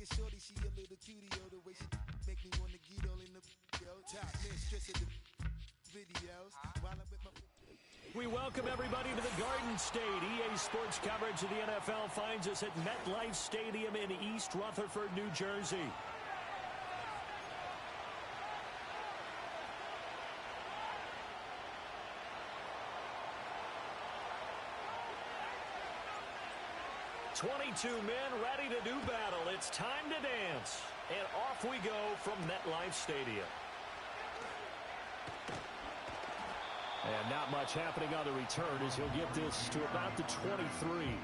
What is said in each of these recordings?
a shorty, she a little cutie, yo. The way she make me wanna get all in the yo. Top mistress of the videos. While I'm with my... We welcome everybody to the Garden State. EA Sports coverage of the NFL finds us at MetLife Stadium in East Rutherford, New Jersey. "22 men ready to do battle. It's time to dance." And off we go from MetLife Stadium. And not much happening on the return as he'll get this to about the 23.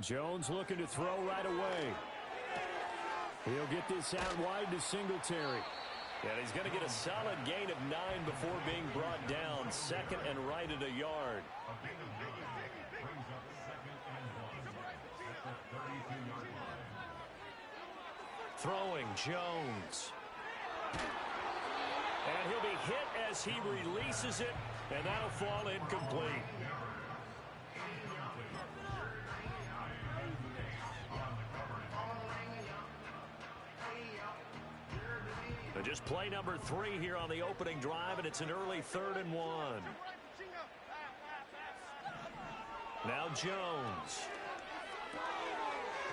Jones looking to throw right away. He'll get this out wide to Singletary. And he's going to get a solid gain of 9 before being brought down. Second and right at a yard. Throwing Jones. And he'll be hit as he releases it. And that'll fall incomplete. Just play number 3 here on the opening drive, and it's an early 3rd and 1. Now Jones.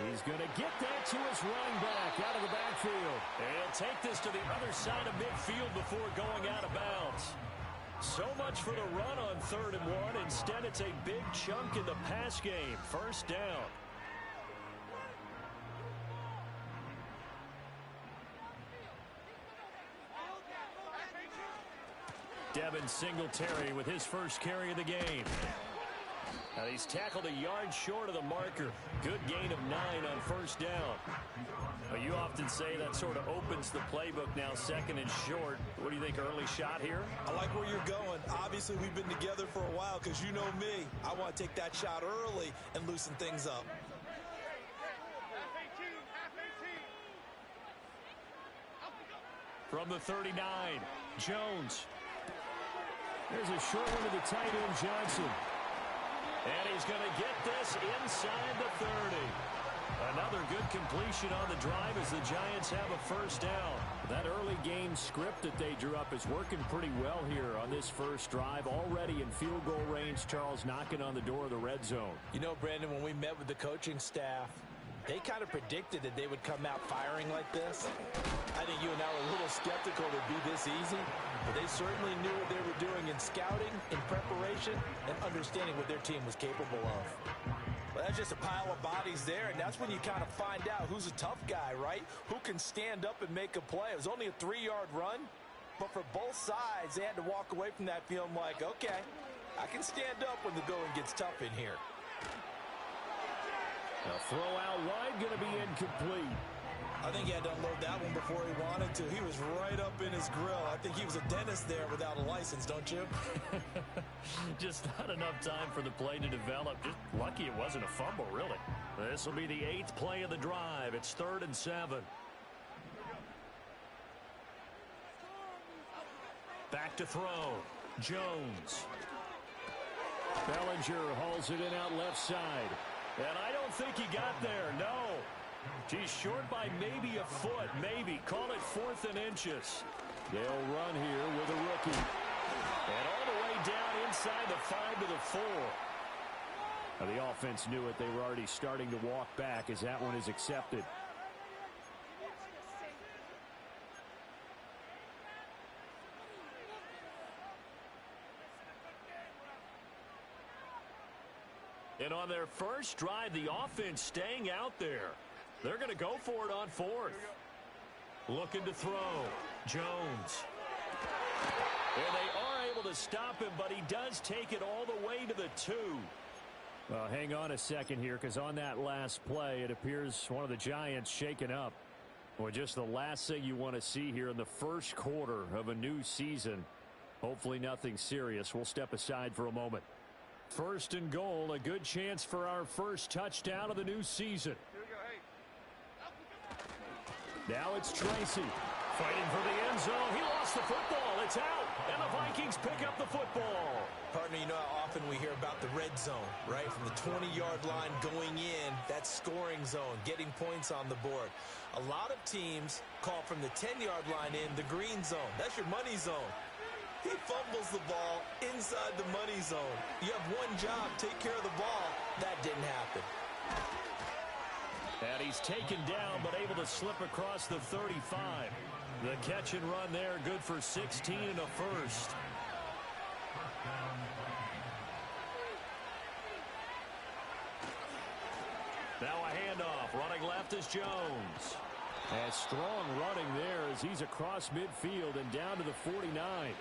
He's going to get that to his running back out of the backfield. And he'll take this to the other side of midfield before going out of bounds. So much for the run on 3rd and 1. Instead, it's a big chunk in the pass game. First down. Devin Singletary with his first carry of the game. And he's tackled a yard short of the marker. Good gain of 9 on first down. Well, you often say that sort of opens the playbook now, 2nd and short. What do you think, early shot here? I like where you're going. Obviously, we've been together for a while because you know me. I want to take that shot early and loosen things up. From the 39, Jones. There's a short one to the tight end, Johnson. And he's going to get this inside the 30. Another good completion on the drive as the Giants have a first down. That early game script that they drew up is working pretty well here on this first drive. Already in field goal range, Charles, knocking on the door of the red zone. You know, Brandon, when we met with the coaching staff, they kind of predicted that they would come out firing like this. I think you and I were a little skeptical it would be this easy, but they certainly knew what they were doing in scouting, in preparation, and understanding what their team was capable of. But that's just a pile of bodies there, and that's when you kind of find out who's a tough guy, right? Who can stand up and make a play. It was only a 3-yard run, but for both sides, they had to walk away from that feeling like, okay, I can stand up when the going gets tough in here. A throw out wide going to be incomplete. I think he had to unload that one before he wanted to. He was right up in his grill. I think he was a dentist there without a license, don't you? Just not enough time for the play to develop. Just lucky it wasn't a fumble, really. This will be the 8th play of the drive. It's 3rd and 7. Back to throw. Jones. Bellinger hauls it in out left side. And I don't think he got there, no. He's short by maybe a foot, maybe. Call it 4th and inches. They'll run here with a rookie. And all the way down inside the 5 to the 4. Now, the offense knew it. They were already starting to walk back as that one is accepted. And on their first drive, the offense staying out there. They're going to go for it on 4th. Looking to throw. Jones. And they are able to stop him, but he does take it all the way to the 2. Well, hang on a second here, because on that last play, it appears one of the Giants shaken up. Well, just the last thing you want to see here in the first quarter of a new season. Hopefully nothing serious. We'll step aside for a moment. 1st and goal, a good chance for our first touchdown of the new season. Now it's Tracy. Fighting for the end zone. He lost the football. It's out. And the Vikings pick up the football. Partner, you know how often we hear about the red zone, right? From the 20-yard line going in, that's scoring zone, getting points on the board. A lot of teams call from the 10-yard line in the green zone. That's your money zone. He fumbles the ball inside the money zone. You have one job, take care of the ball. That didn't happen. And he's taken down, but able to slip across the 35. The catch and run there, good for 16 and a first. Now a handoff. Running left is Jones. And strong running there as he's across midfield and down to the 49.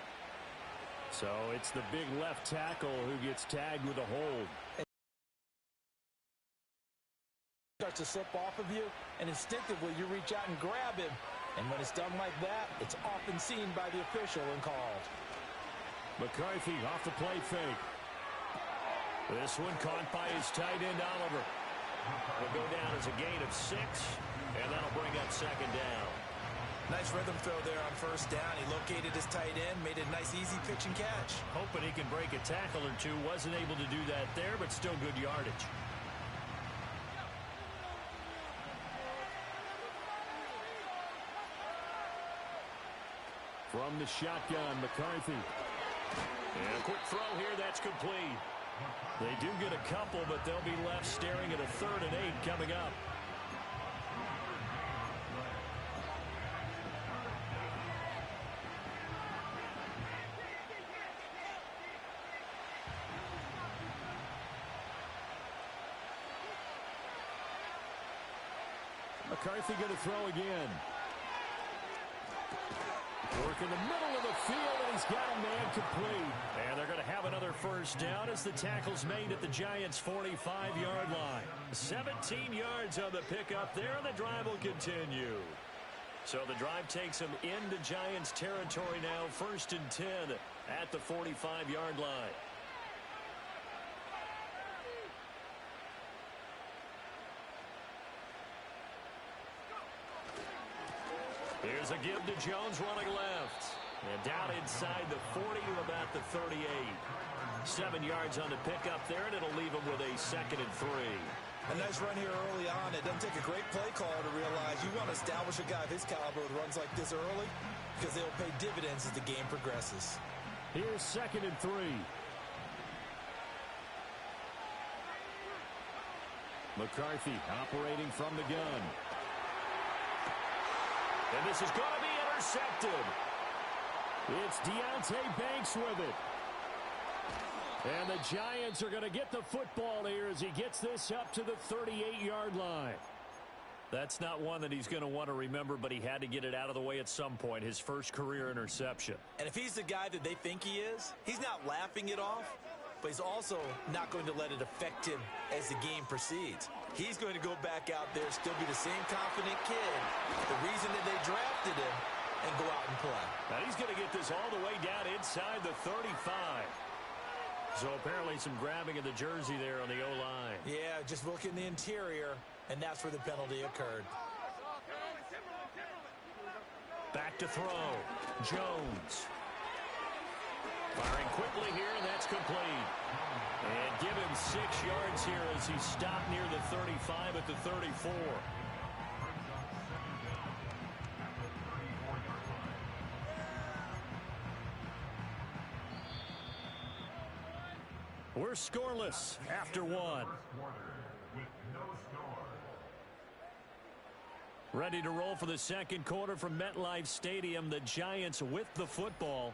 So it's the big left tackle who gets tagged with a hold. Starts to slip off of you, and instinctively you reach out and grab him. And when it's done like that, it's often seen by the official and called. McCarthy off the play fake. This one caught by his tight end, Oliver. Will go down as a gain of 6, and that'll bring up second down. Nice rhythm throw there on first down. He located his tight end, made a nice easy pitch and catch. Hoping he can break a tackle or two. Wasn't able to do that there, but still good yardage. From the shotgun, McCarthy. And a quick throw here, that's complete. They do get a couple, but they'll be left staring at a 3rd and 8 coming up. McCarthy going to throw again. Work in the middle of the field, and he's got a man complete. And they're going to have another first down as the tackle's made at the Giants' 45-yard line. 17 yards on the pickup there, and the drive will continue. So the drive takes them into Giants territory now, 1st and 10 at the 45-yard line. Here's a give to Jones running left. And down inside the 40 to about the 38. 7 yards on the pickup there, and it'll leave him with a 2nd and 3. A nice run here early on. It doesn't take a great play caller to realize you want to establish a guy of his caliber with runs like this early because they'll pay dividends as the game progresses. Here's 2nd and 3. McCarthy operating from the gun. And this is going to be intercepted. It's Deonte Banks with it. And the Giants are going to get the football here as he gets this up to the 38-yard line. That's not one that he's going to want to remember, but he had to get it out of the way at some point, his first career interception. And if he's the guy that they think he is, he's not laughing it off, but he's also not going to let it affect him as the game proceeds. He's going to go back out there, still be the same confident kid, the reason that they drafted him, and go out and play. Now he's going to get this all the way down inside the 35. So apparently some grabbing of the jersey there on the O-line. Yeah, just look in the interior, and that's where the penalty occurred. Back to throw. Jones. Firing quickly here, and that's complete. And give him 6 yards here as he stopped near the 35 at the 34. We're scoreless after 1. Ready to roll for the second quarter from MetLife Stadium. The Giants with the football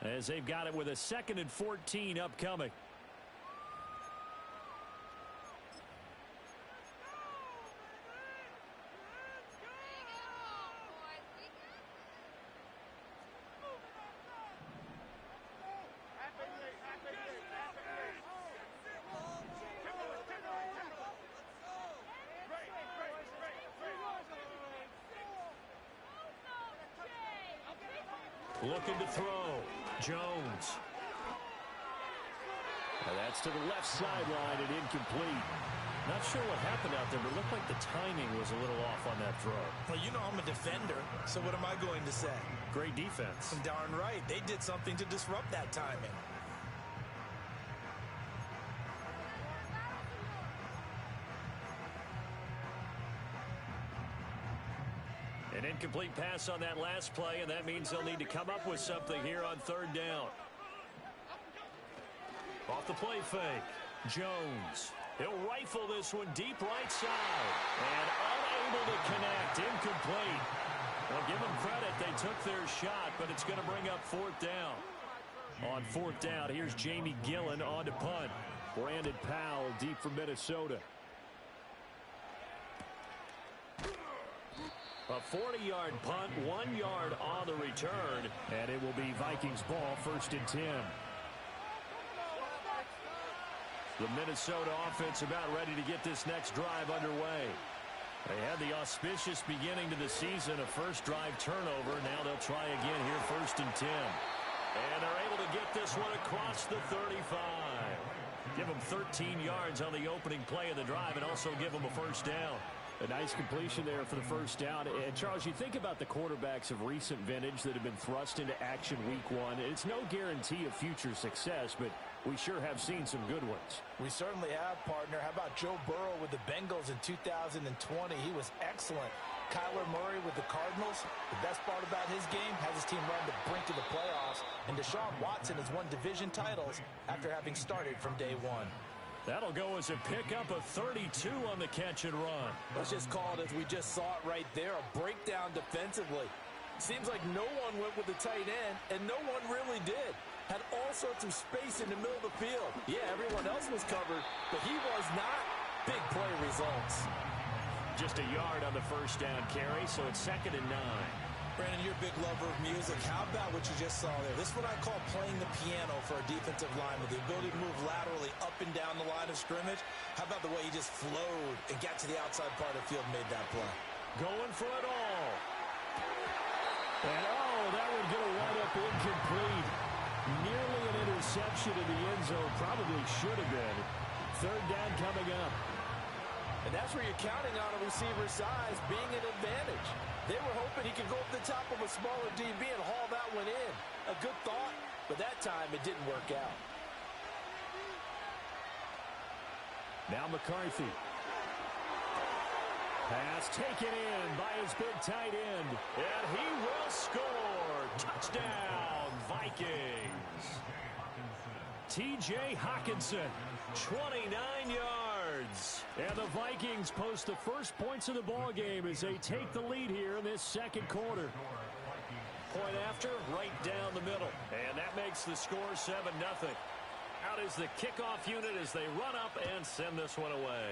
as they've got it with a 2nd and 14 upcoming. Looking to throw. Jones. And that's to the left sideline and incomplete. Not sure what happened out there, but it looked like the timing was a little off on that throw. Well, you know I'm a defender, so what am I going to say? Great defense. Darn right. They did something to disrupt that timing. An incomplete pass on that last play, and that means they'll need to come up with something here on third down. Off the play fake, Jones. He'll rifle this one deep right side. And unable to connect, incomplete. Well, give them credit, they took their shot, but it's going to bring up fourth down. On fourth down, here's Jamie Gillen on to punt. Brandon Powell deep from Minnesota. A 40-yard punt, 1 yard on the return, and it will be Vikings ball, 1st and 10. The Minnesota offense about ready to get this next drive underway. They had the auspicious beginning to the season, a first drive turnover. Now they'll try again here, 1st and 10. And they're able to get this one across the 35. Give them 13 yards on the opening play of the drive and also give them a first down. A nice completion there for the first down. And, Charles, you think about the quarterbacks of recent vintage that have been thrust into action week one. It's no guarantee of future success, but we sure have seen some good ones. We certainly have, partner. How about Joe Burrow with the Bengals in 2020? He was excellent. Kyler Murray with the Cardinals. The best part about his game has his team run the brink of the playoffs. And Deshaun Watson has won division titles after having started from day one. That'll go as a pickup of 32 on the catch and run. Let's just call it as we just saw it right there, a breakdown defensively. Seems like no one went with the tight end, and no one really did. Had all sorts of space in the middle of the field. Yeah, everyone else was covered, but he was not. Big play results. Just a yard on the first down carry, so it's 2nd and 9. Brandon, you're a big lover of music. How about what you just saw there? This is what I call playing the piano for a defensive lineman. The ability to move laterally up and down the line of scrimmage. How about the way he just flowed and got to the outside part of the field and made that play? Going for it all. And, that would get a wide-up incomplete. Nearly an interception in the end zone. Probably should have been. Third down coming up. And that's where you're counting on a receiver's size being an advantage. They were hoping he could go up the top of a smaller DB and haul that one in. A good thought, but that time it didn't work out. Now McCarthy. Pass taken in by his big tight end. And he will score. Touchdown, Vikings. T.J. Hockenson, 29 yards. And the Vikings post the first points of the ball game as they take the lead here in this second quarter. Point after, right down the middle. And that makes the score 7-0. Out is the kickoff unit as they run up and send this one away.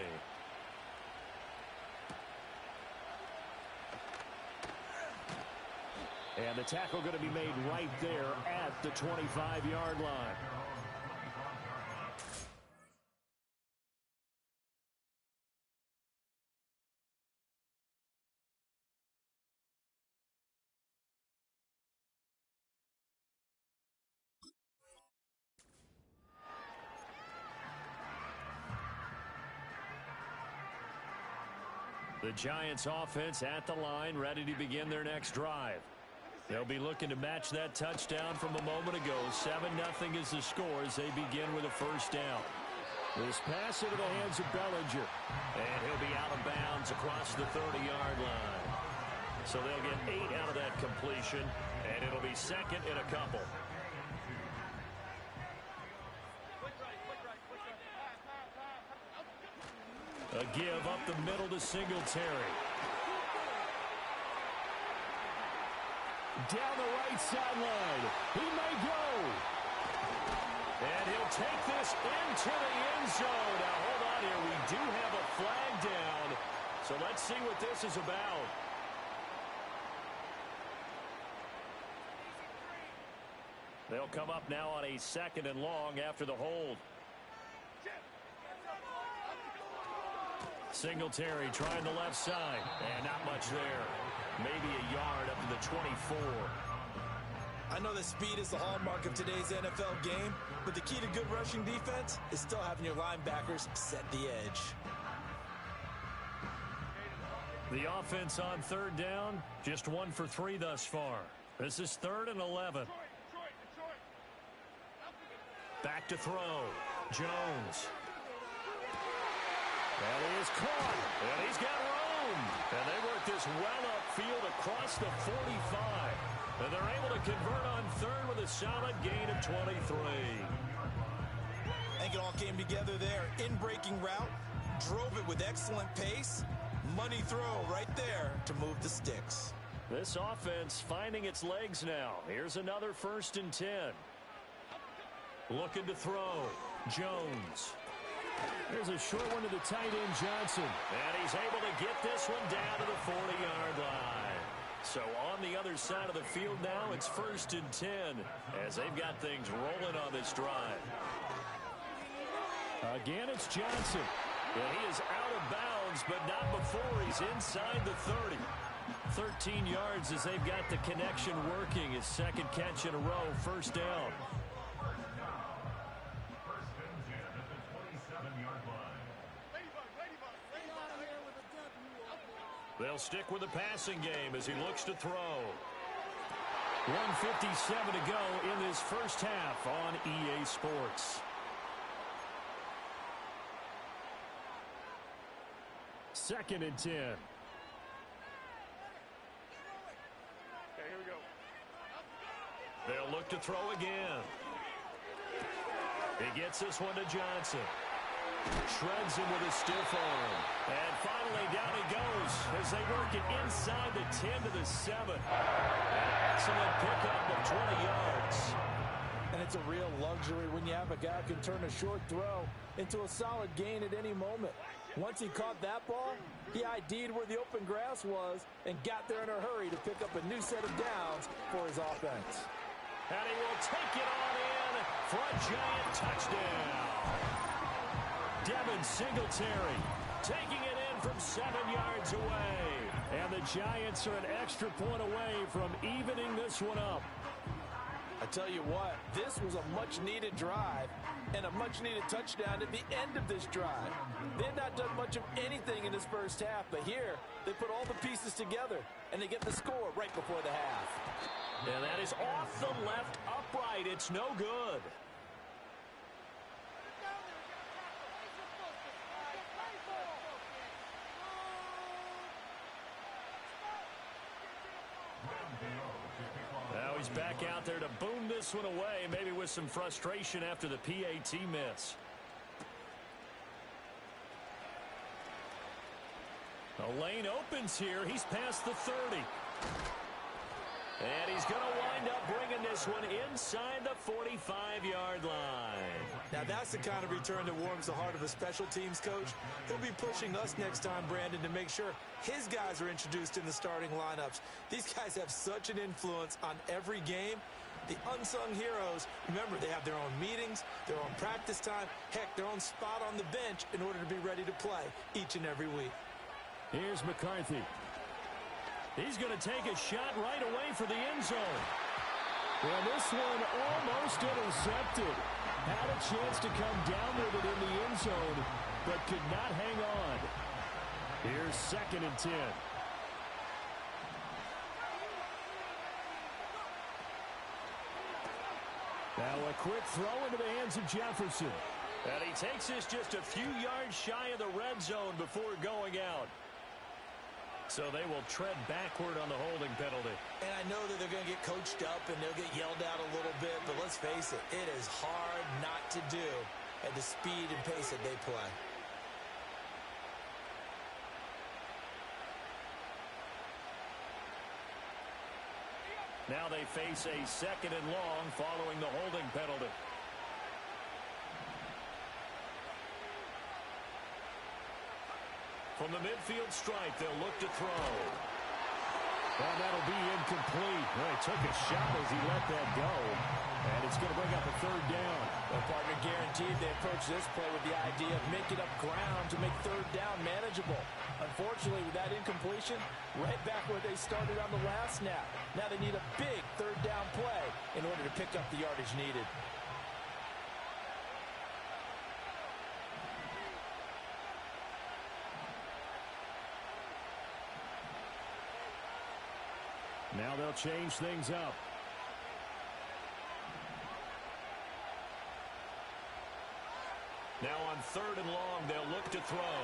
And the tackle going to be made right there at the 25-yard line. The Giants offense at the line, ready to begin their next drive. They'll be looking to match that touchdown from a moment ago. 7-0 is the score as they begin with a first down. This pass into the hands of Bellinger. And he'll be out of bounds across the 30-yard line. So they'll get 8 out of that completion, and it'll be second and a couple. A give up the middle to Singletary. Down the right sideline. He may go. And he'll take this into the end zone. Now, hold on here. We do have a flag down. So let's see what this is about. They'll come up now on a 2nd and long after the hold. Singletary trying the left side. And not much there. Maybe a yard up to the 24. I know that speed is the hallmark of today's NFL game, but the key to good rushing defense is still having your linebackers set the edge. The offense on third down, just 1 for 3 thus far. This is 3rd and 11. Back to throw. Jones. And he is caught. And he's got room. And they work this well upfield across the 45. And they're able to convert on third with a solid gain of 23. I think it all came together there. In-breaking route. Drove it with excellent pace. Money throw right there to move the sticks. This offense finding its legs now. Here's another 1st and 10. Looking to throw. Jones. There's a short one to the tight end, Johnson. And he's able to get this one down to the 40-yard line. So on the other side of the field now, it's 1st and 10 as they've got things rolling on this drive. Again, it's Johnson. And he is out of bounds, but not before he's inside the 30. 13 yards as they've got the connection working. His 2nd catch in a row, 1st down. They'll stick with the passing game as he looks to throw. 1:57 to go in this first half on EA Sports. 2nd and 10. Okay, here we go. They'll look to throw again. He gets this one to Johnson. Shreds him with a stiff arm. And finally down he goes as they work it inside the 10 to the 7. An excellent pickup of 20 yards. And it's a real luxury when you have a guy who can turn a short throw into a solid gain at any moment. Once he caught that ball, he ID'd where the open grass was and got there in a hurry to pick up a new set of downs for his offense. And he will take it on in for a giant touchdown. Devin Singletary taking it in from 7 yards away. And the Giants are an extra point away from evening this one up. I tell you what, this was a much-needed drive and a much-needed touchdown at the end of this drive. They had not done much of anything in this first half, but here they put all the pieces together, and they get the score right before the half. And that is off the left upright. It's no good. Now he's back out there to boom this one away, maybe with some frustration after the PAT miss. The lane opens here. He's past the 30. And he's going to wind up bringing this one inside the 45-yard line. Now that's the kind of return that warms the heart of a special teams coach. He'll be pushing us next time, Brandon, to make sure his guys are introduced in the starting lineups. These guys have such an influence on every game. The unsung heroes, remember, they have their own meetings, their own practice time, heck, their own spot on the bench in order to be ready to play each and every week. Here's McCarthy. He's going to take a shot right away for the end zone. And this one almost intercepted. Had a chance to come down with it in the end zone, but could not hang on. Here's 2nd and 10. Now a quick throw into the hands of Jefferson. And he takes this just a few yards shy of the red zone before going out. So they will tread backward on the holding penalty. And I know that they're going to get coached up and they'll get yelled at a little bit, but let's face it, it is hard not to do at the speed and pace that they play. Now they face a 2nd and long following the holding penalty. From the midfield stripe, they'll look to throw. And that'll be incomplete. Well, he took a shot as he let that go. And it's going to bring up a 3rd down. Well, partner, guaranteed they approach this play with the idea of making up ground to make 3rd down manageable. Unfortunately, with that incompletion, right back where they started on the last snap. Now they need a big 3rd down play in order to pick up the yardage needed. Now they'll change things up. Now on 3rd and long, they'll look to throw.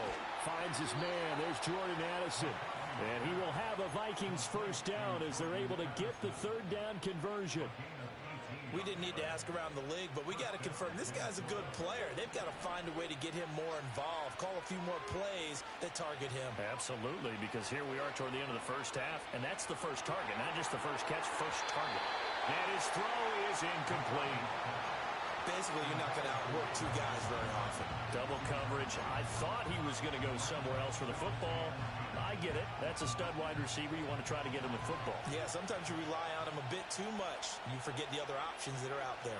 Finds his man. There's Jordan Addison. And he will have a Vikings first down as they're able to get the 3rd down conversion. We didn't need to ask around the league, but we got to confirm this guy's a good player. They've got to find a way to get him more involved, call a few more plays that target him. Absolutely, because here we are toward the end of the first half, and that's the first target, not just the first catch, first target. And his throw is incomplete. Basically, you're not going to outwork two guys very often. Double coverage. I thought he was going to go somewhere else for the football. I get it. That's a stud wide receiver. You want to try to get him the football. Yeah, sometimes you rely on him a bit too much. You forget the other options that are out there.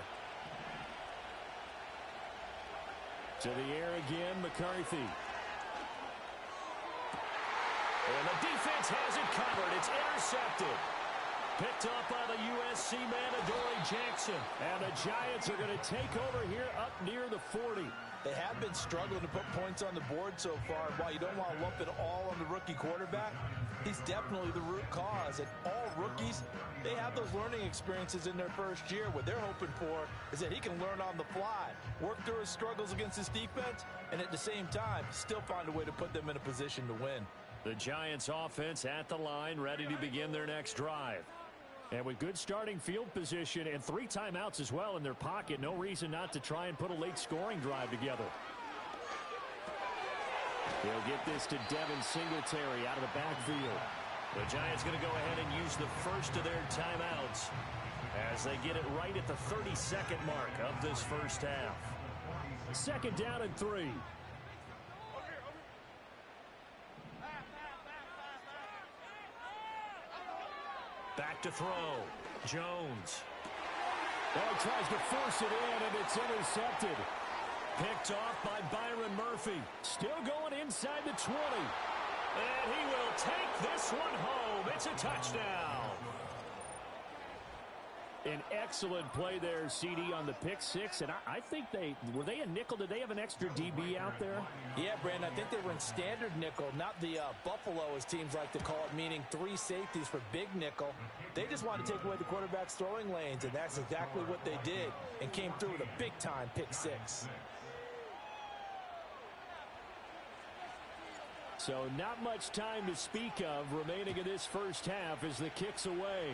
To the air again, McCarthy. And the defense has it covered. It's intercepted. Picked up by the USC man, Adoree Jackson. And the Giants are going to take over here up near the 40. They have been struggling to put points on the board so far. While you don't want to lump it all on the rookie quarterback, he's definitely the root cause. And all rookies, they have those learning experiences in their first year. What they're hoping for is that he can learn on the fly, work through his struggles against his defense, and at the same time, still find a way to put them in a position to win. The Giants offense at the line, ready to begin their next drive. And with good starting field position and 3 timeouts as well in their pocket, no reason not to try and put a late scoring drive together. They'll get this to Devin Singletary out of the backfield. The Giants going to go ahead and use the first of their timeouts as they get it right at the 32nd mark of this first half. 2nd down and 3. Back to throw. Jones. Oh, he tries to force it in, and it's intercepted. Picked off by Byron Murphy. Still going inside the 20. And he will take this one home. It's a touchdown. An excellent play there, CD, on the pick six. And I think were they a nickel? Did they have an extra DB out there? Yeah, Brandon, I think they were in standard nickel, not the Buffalo, as teams like to call it, meaning 3 safeties for big nickel. They just wanted to take away the quarterback's throwing lanes, and that's exactly what they did, and came through with a big-time pick six. So not much time to speak of remaining in this first half as the kick's away.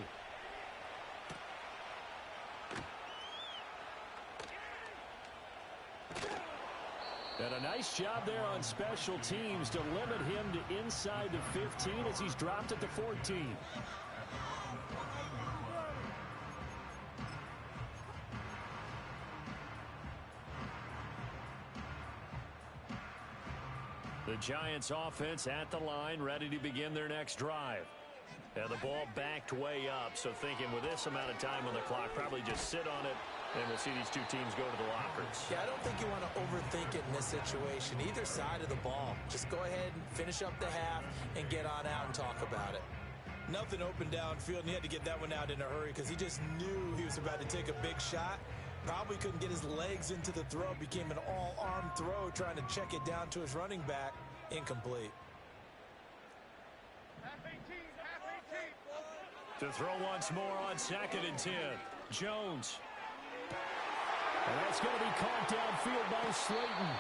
And a nice job there on special teams to limit him to inside the 15 as he's dropped at the 14. The Giants offense at the line, ready to begin their next drive. And the ball backed way up, so thinking with this amount of time on the clock, probably just sit on it, and we'll see these two teams go to the lockers. Yeah, I don't think you want to overthink it in this situation. Either side of the ball. Just go ahead and finish up the half and get on out and talk about it. Nothing open downfield, and he had to get that one out in a hurry because he just knew he was about to take a big shot. Probably couldn't get his legs into the throw. Became an all-arm throw trying to check it down to his running back. Incomplete. To throw once more on 2nd and 10. Jones. And that's going to be caught downfield by Slayton.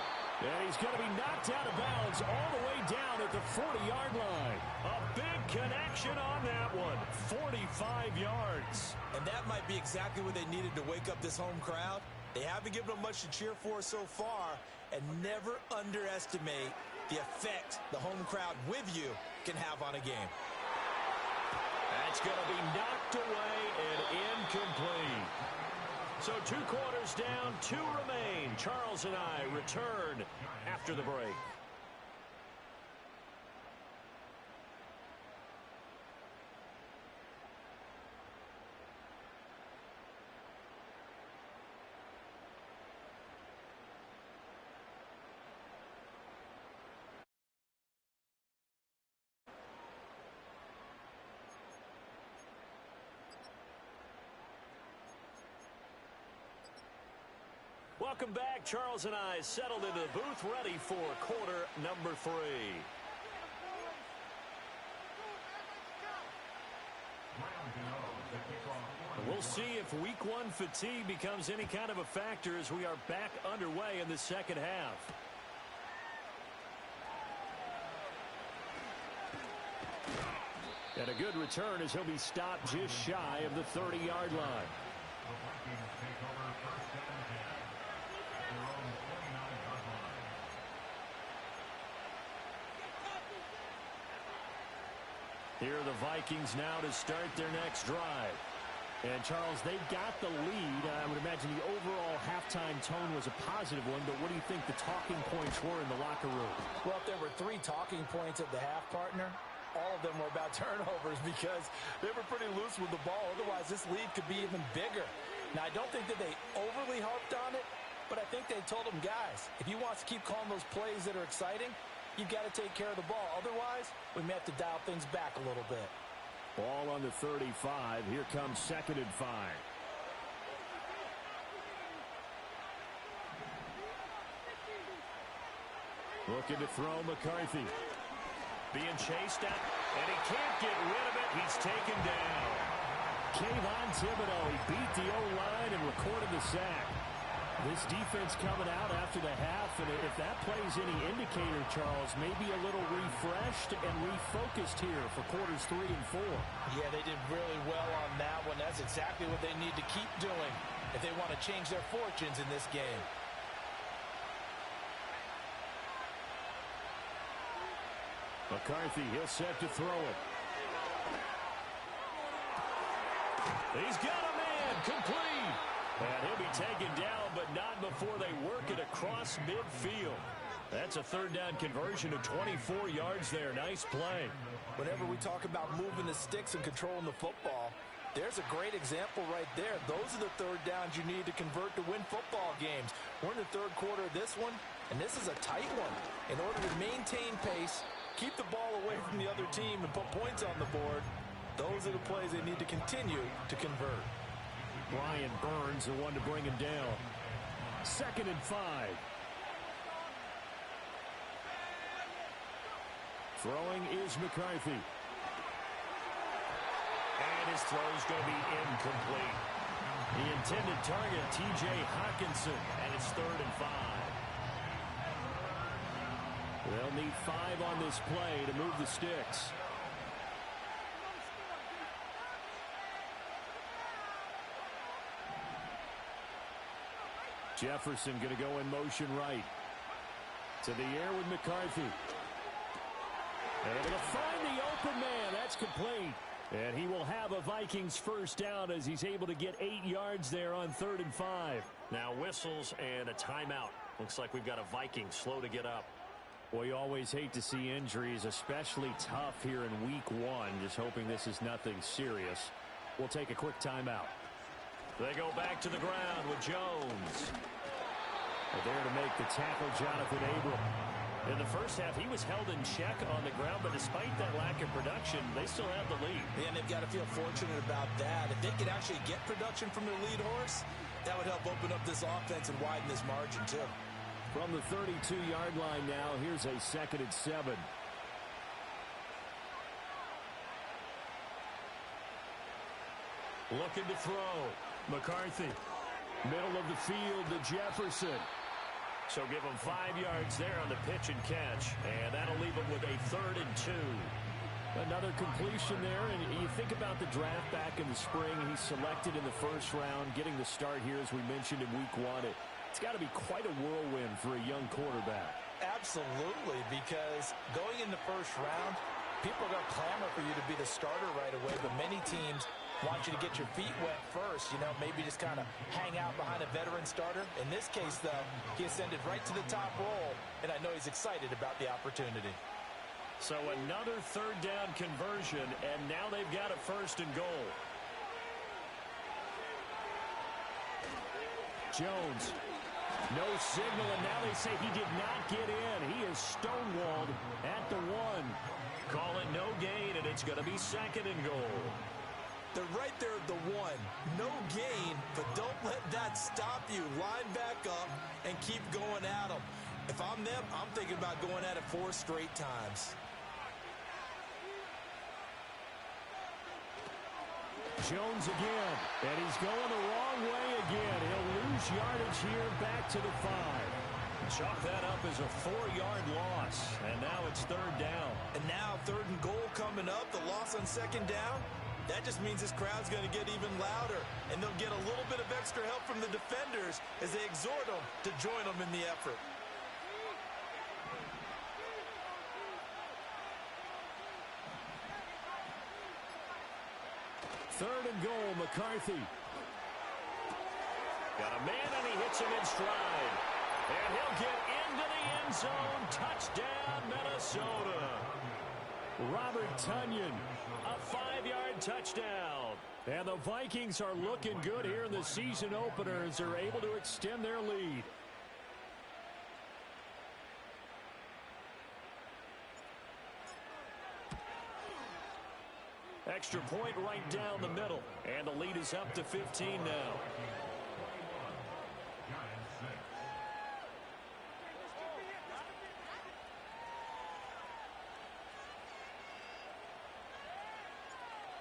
And he's going to be knocked out of bounds all the way down at the 40-yard line. A big connection on that one. 45 yards. And that might be exactly what they needed to wake up this home crowd. They haven't given them much to cheer for so far. And never underestimate the effect the home crowd with you can have on a game. That's going to be knocked away and incomplete. So 2 quarters down, 2 remain. Charles and I return after the break. Welcome back. Charles and I settled into the booth, ready for quarter number 3. We'll see if week one fatigue becomes any kind of a factor as we are back underway in the second half. And a good return as he'll be stopped just shy of the 30-yard line. Here are the Vikings now to start their next drive. And, Charles, they got the lead. I would imagine the overall halftime tone was a positive one, but what do you think the talking points were in the locker room? Well, if there were 3 talking points at the half, partner, all of them were about turnovers because they were pretty loose with the ball. Otherwise, this lead could be even bigger. Now, I don't think that they overly harped on it, but I think they told them, guys, if you want to keep calling those plays that are exciting, you've got to take care of the ball. Otherwise, we may have to dial things back a little bit. Ball on the 35. Here comes 2nd and 5. Looking to throw McCarthy. Being chased at, and he can't get rid of it. He's taken down. Kayvon Thibodeaux, he beat the O-line and recorded the sack. This defense coming out after the half, and if that plays any indicator, Charles, maybe a little refreshed and refocused here for quarters 3 and 4. Yeah, they did really well on that one. That's exactly what they need to keep doing if they want to change their fortunes in this game. McCarthy, he'll set to throw it. He's got a man, complete. And he'll be taken down, but not before they work it across midfield. That's a 3rd down conversion of 24 yards there. Nice play. Whenever we talk about moving the sticks and controlling the football, there's a great example right there. Those are the 3rd downs you need to convert to win football games. We're in the 3rd quarter of this one, and this is a tight one. In order to maintain pace, keep the ball away from the other team, and put points on the board, those are the plays they need to continue to convert. Brian Burns, the one to bring him down. 2nd and 5. Throwing is McCarthy. And his throw's going to be incomplete. The intended target, T.J. Hockenson, and it's 3rd and 5. They'll need 5 on this play to move the sticks. Jefferson going to go in motion right. To the air with McCarthy. And able to find the open man. That's complete. And he will have a Vikings 1st down as he's able to get 8 yards there on 3rd and 5. Now whistles and a timeout. Looks like we've got a Viking slow to get up. Well, you always hate to see injuries, especially tough here in week 1. Just hoping this is nothing serious. We'll take a quick timeout. They go back to the ground with Jones. They're there to make the tackle, Jonathan Abram. In the first half, he was held in check on the ground, but despite that lack of production, they still have the lead. And they've got to feel fortunate about that. If they could actually get production from their lead horse, that would help open up this offense and widen this margin, too. From the 32-yard line now, here's a 2nd and 7. Looking to throw. McCarthy. Middle of the field to Jefferson. So give him 5 yards there on the pitch and catch. And that'll leave him with a 3rd and 2. Another completion there. And you think about the draft back in the spring. He's selected in the 1st round, getting the start here, as we mentioned, in week 1. It's got to be quite a whirlwind for a young quarterback. Absolutely, because going in the 1st round, people are going to clamor for you to be the starter right away, but many teams want you to get your feet wet first, maybe just kind of hang out behind a veteran starter. In this case, though, he ascended right to the top role, and I know he's excited about the opportunity. So another 3rd down conversion, and now they've got a 1st and goal. Jones. No signal, and now they say he did not get in. He is stonewalled at the 1. Call it no gain, and it's going to be 2nd and goal. They're right there at the 1. No gain, but don't let that stop you. Line back up and keep going at them. If I'm them, I'm thinking about going at it 4 straight times. Jones again, and he's going the wrong way again. He'll lose yardage here back to the 5. Chalk that up as a 4-yard loss, and now it's 3rd down. And now 3rd and goal coming up, the loss on 2nd down. That just means this crowd's going to get even louder, and they'll get a little bit of extra help from the defenders as they exhort them to join them in the effort. Third and goal, McCarthy. Got a man, and he hits him in stride. And he'll get into the end zone. Touchdown, Minnesota. Robert Tonyan, a 5-yard touchdown. And the Vikings are looking good here in the season opener as they're able to extend their lead. Extra point right down the middle. And the lead is up to 15 now.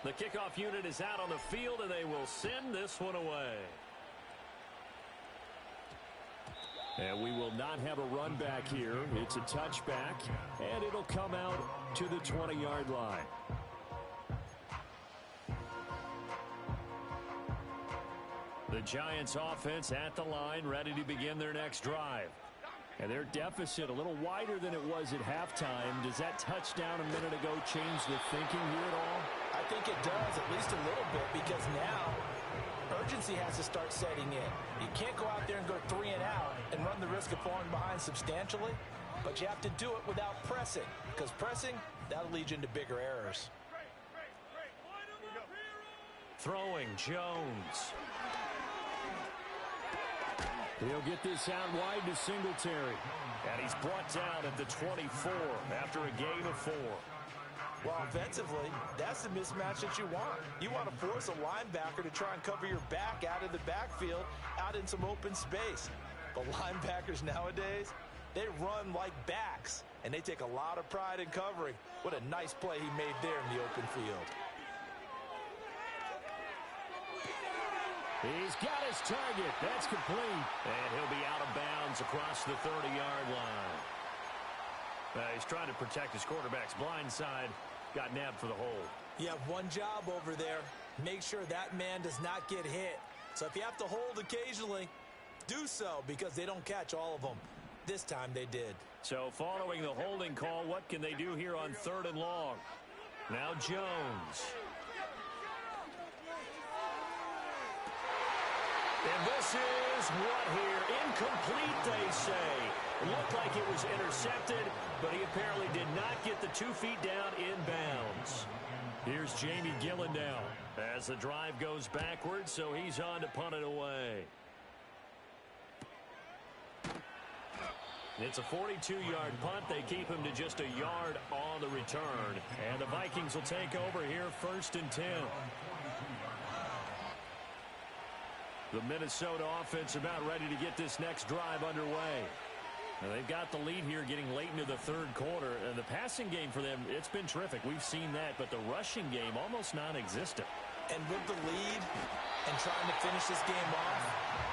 The kickoff unit is out on the field, and they will send this one away. And we will not have a run back here. It's a touchback, and it'll come out to the 20-yard line. The Giants offense at the line, ready to begin their next drive. And their deficit a little wider than it was at halftime. Does that touchdown a minute ago change the thinking here at all? I think it does, at least a little bit, because now urgency has to start setting in. You can't go out there and go 3 and out and run the risk of falling behind substantially, but you have to do it without pressing, because pressing, that'll lead you into bigger errors. Throwing, Jones. He'll get this out wide to Singletary. And he's brought down at the 24 after a gain of 4. Well, offensively, that's the mismatch that you want. You want to force a linebacker to try and cover your back out of the backfield, out in some open space. But linebackers nowadays, they run like backs, and they take a lot of pride in covering. What a nice play he made there in the open field. He's got his target. That's complete. And he'll be out of bounds across the 30-yard line. He's trying to protect his quarterback's blind side. Got nabbed for the hold. You have one job over there. Make sure that man does not get hit. So if you have to hold occasionally, do so, because they don't catch all of them. This time they did. So following the holding call, what can they do here on 3rd and long? Now Jones. And this is what here? Incomplete, they say. Looked like it was intercepted, but he apparently did not get the 2 feet down in bounds. Here's Jamie Gillen now as the drive goes backwards, so he's on to punt it away. It's a 42-yard punt. They keep him to just a yard on the return. And the Vikings will take over here 1st and 10. The Minnesota offense about ready to get this next drive underway. Now they've got the lead here getting late into the 3rd quarter. And the passing game for them, it's been terrific. We've seen that, but the rushing game almost non-existent. And with the lead and trying to finish this game off,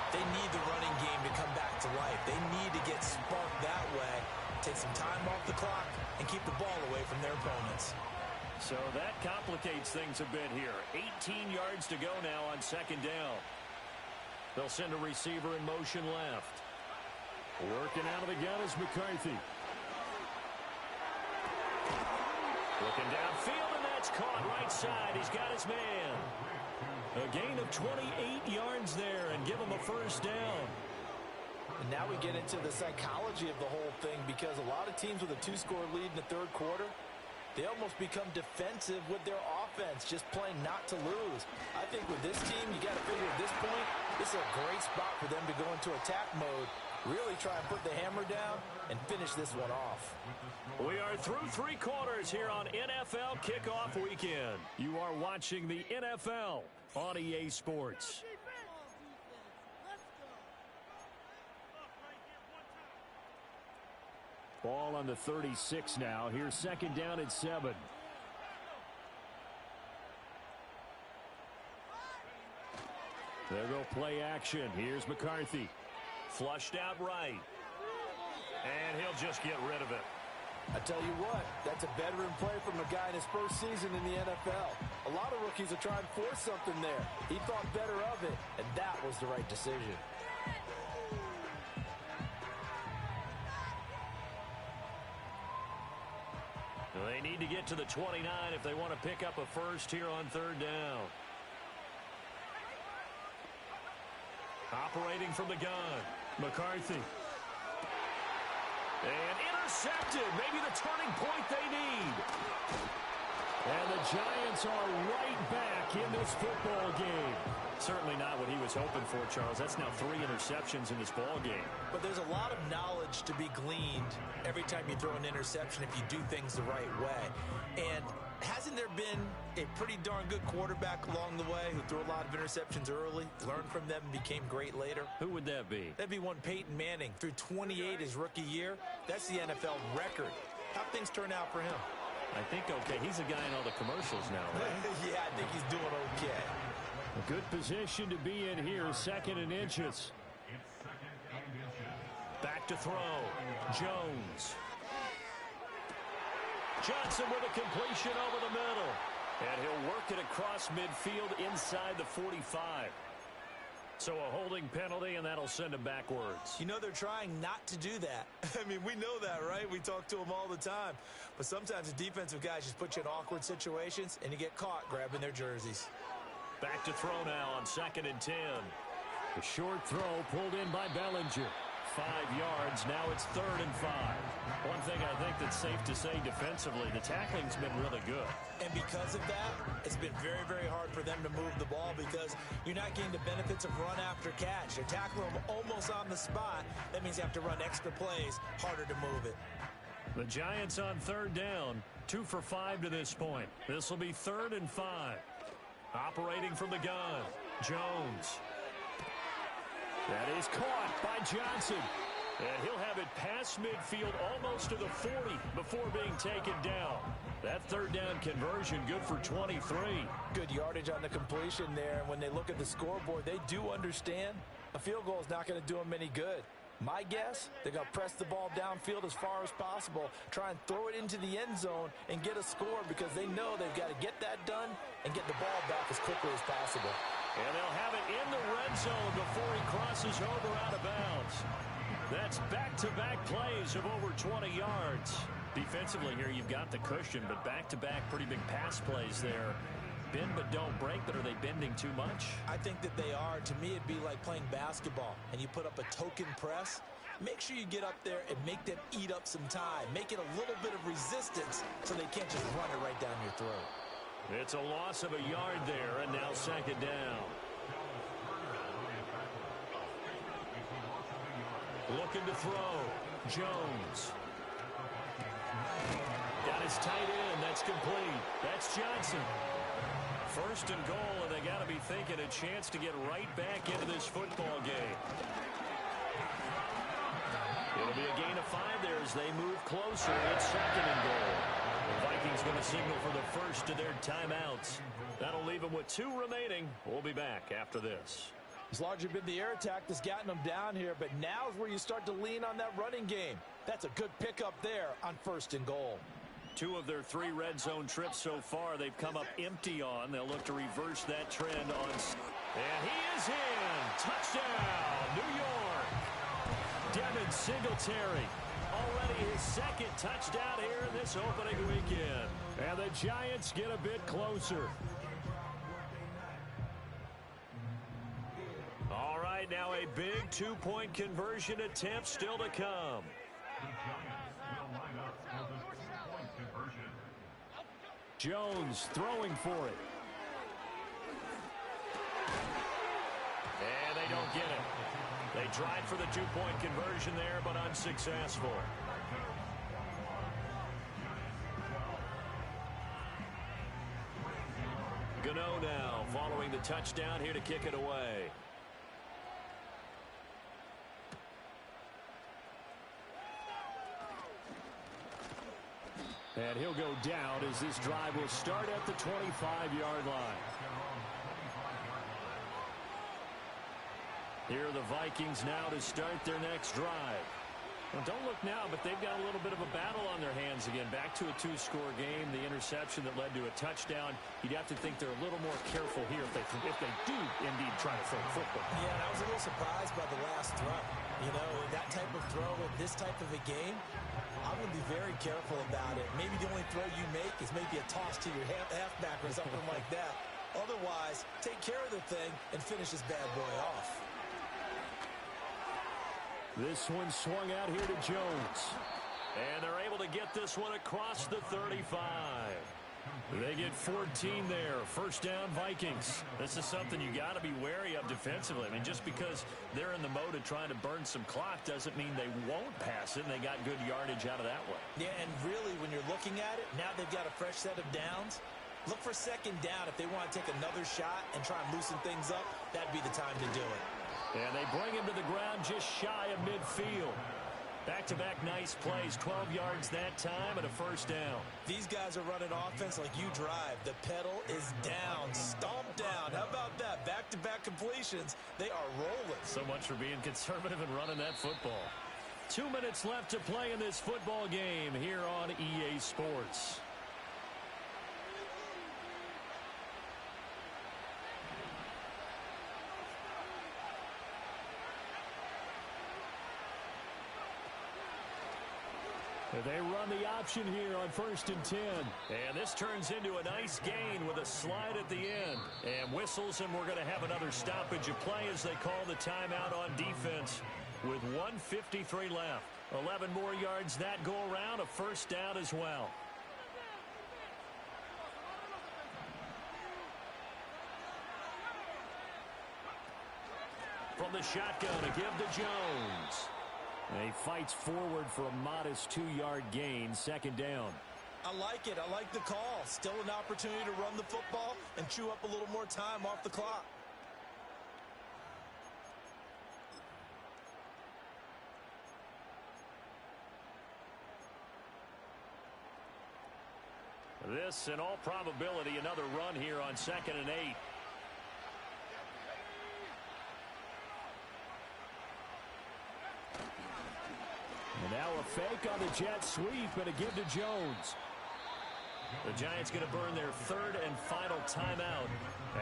they need the running game to come back to life. They need to get sparked that way, take some time off the clock, and keep the ball away from their opponents. So that complicates things a bit here. 18 yards to go now on 2nd down. They'll send a receiver in motion left. Working out of the gun is McCarthy. Looking downfield, and that's caught right side. He's got his man. A gain of 28 yards there, and give him a 1st down. And now we get into the psychology of the whole thing, because a lot of teams with a 2-score lead in the 3rd quarter, they almost become defensive with their offense, just playing not to lose. I think with this team, you got to figure at this point, this is a great spot for them to go into attack mode, really try and put the hammer down and finish this one off. We are through 3 quarters here on NFL Kickoff Weekend. You are watching the NFL on EA Sports. Ball on the 36 now. Here's 2nd down and 7. There go play action. Here's McCarthy. Flushed out right. And he'll just get rid of it. I tell you what, that's a veteran play from a guy in his first season in the NFL. A lot of rookies are trying to force something there. He thought better of it, and that was the right decision. They need to get to the 29 if they want to pick up a first here on third down. Operating from the gun, McCarthy. And intercepted. Maybe the turning point they need. And the Giants are right back in this football game. Certainly not what he was hoping for, Charles. That's now 3 interceptions in this ball game. But there's a lot of knowledge to be gleaned every time you throw an interception if you do things the right way. And hasn't there been a pretty darn good quarterback along the way who threw a lot of interceptions early, learned from them, and became great later? Who would that be? That'd be one Peyton Manning. Threw 28 his rookie year. That's the NFL record. How'd things turn out for him? I think okay. He's a guy in all the commercials now, right? Yeah, I think he's doing okay. A good position to be in here, 2nd and inches. Back to throw. Jones. Johnson with a completion over the middle. And he'll work it across midfield inside the 45. So a holding penalty, and that'll send him backwards. You know they're trying not to do that. I mean, we know that, right? We talk to them all the time. But sometimes the defensive guys just put you in awkward situations, and you get caught grabbing their jerseys. Back to throw now on 2nd and 10. The short throw pulled in by Bellinger. 5 yards. Now it's 3rd and 5. One thing I think that's safe to say defensively, the tackling's been really good. And because of that, it's been very, very hard for them to move the ball because you're not getting the benefits of run after catch. You're tackling them almost on the spot. That means you have to run extra plays, harder to move it. The Giants on 3rd down, 2 for 5 to this point. This will be 3rd and 5. Operating from the gun, Jones. That is caught by Johnson. And he'll have it past midfield almost to the 40 before being taken down. That 3rd down conversion good for 23. Good yardage on the completion there. And when they look at the scoreboard, they do understand a field goal is not going to do them any good. My guess, they're going to press the ball downfield as far as possible, try and throw it into the end zone and get a score because they know they've got to get that done and get the ball back as quickly as possible. And they'll have it in the red zone before he crosses over out of bounds. That's back-to-back plays of over 20 yards. Defensively here, you've got the cushion, but back-to-back pretty big pass plays there. Bend but don't break, but are they bending too much? I think that they are. To me, it'd be like playing basketball, and you put up a token press. Make sure you get up there and make them eat up some time. Make it a little bit of resistance so they can't just run it right down your throat. It's a loss of a yard there, and now 2nd down. Looking to throw. Jones. Got his tight end. That's complete. That's Johnson. 1st and goal, and they got to be thinking a chance to get right back into this football game. It'll be a gain of 5 there as they move closer. It's 2nd and goal. The Vikings going to signal for the first of their timeouts. That'll leave them with 2 remaining. We'll be back after this. It's largely been the air attack that's gotten them down here, but now's where you start to lean on that running game. That's a good pickup there on 1st and goal. 2 of their 3 red zone trips so far they've come up empty on. They'll look to reverse that trend on. And he is in. Touchdown, New York. Devin Singletary. Already his 2nd touchdown here in this opening weekend. And the Giants get a bit closer. All right, now a big 2-point conversion attempt still to come. Jones throwing for it. And they don't get it. They tried for the 2-point conversion there, but unsuccessful. Gano now following the touchdown here to kick it away. And he'll go down as this drive will start at the 25-yard line. Here are the Vikings now to start their next drive. Well, don't look now, but they've got a little bit of a battle on their hands again. Back to a two-score game. The interception that led to a touchdown. You'd have to think they're a little more careful here if they do indeed try to throw the football. Yeah, and I was a little surprised by the last throw. You know, that type of throw in this type of a game, I'm going to be very careful about it. Maybe the only throw you make is maybe a toss to your halfback or something like that. Otherwise, take care of the thing and finish this bad boy off. This one swung out here to Jones. And they're able to get this one across the 35. They get 14 there. First down, Vikings. This is something you got to be wary of defensively. I mean, just because they're in the mode of trying to burn some clock doesn't mean they won't pass it, and they got good yardage out of that one. Yeah, and really, when you're looking at it, now they've got a fresh set of downs. Look for second down. If they want to take another shot and try and loosen things up, that'd be the time to do it. And they bring him to the ground just shy of midfield. Back-to-back nice plays, 12 yards that time and a first down. These guys are running offense like you drive. The pedal is down, stomp down. How about that? Back-to-back completions. They are rolling. So much for being conservative and running that football. 2 minutes left to play in this football game here on EA Sports. They run the option here on 1st and 10. And this turns into a nice gain with a slide at the end. And whistles, and we're going to have another stoppage of play as they call the timeout on defense with 1:53 left. 11 more yards that go around, a first down as well. From the shotgun, a give to Jones. And he fights forward for a modest 2-yard gain, second down. I like it. I like the call. Still an opportunity to run the football and chew up a little more time off the clock. This, in all probability, another run here on 2nd and 8. And now a fake on the jet sweep and a give to Jones. The Giants going to burn their 3rd and final timeout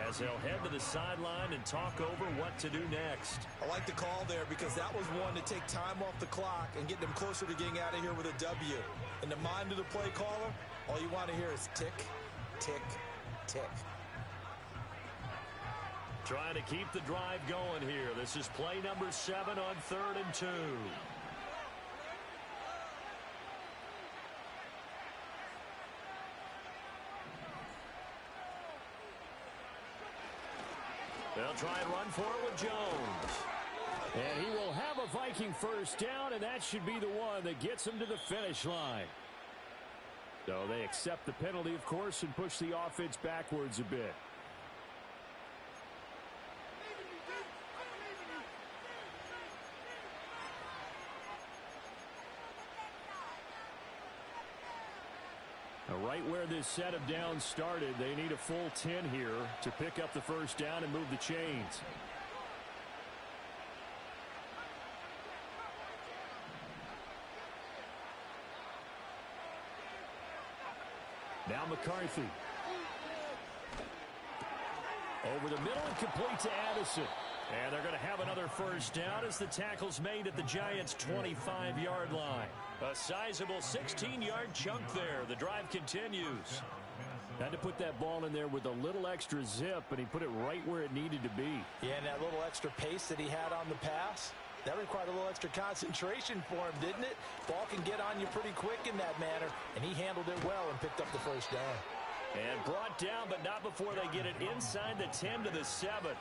as they'll head to the sideline and talk over what to do next. I like the call there because that was one to take time off the clock and get them closer to getting out of here with a W. In the mind of the play caller, all you want to hear is tick, tick, tick. Trying to keep the drive going here. This is play number 7 on 3rd and 2. They'll try and run for it with Jones. And he will have a Viking first down, and that should be the one that gets him to the finish line. So they accept the penalty, of course, and push the offense backwards a bit. Right where this set of downs started, they need a full 10 here to pick up the first down and move the chains. Now McCarthy. Over the middle and complete to Addison. And they're going to have another first down as the tackle's made at the Giants' 25-yard line. A sizable 16-yard chunk there. The drive continues. Had to put that ball in there with a little extra zip, and he put it right where it needed to be. Yeah, and that little extra pace that he had on the pass, that required a little extra concentration for him, didn't it? Ball can get on you pretty quick in that manner, and he handled it well and picked up the first down. And brought down, but not before they get it inside the 10 to the 7.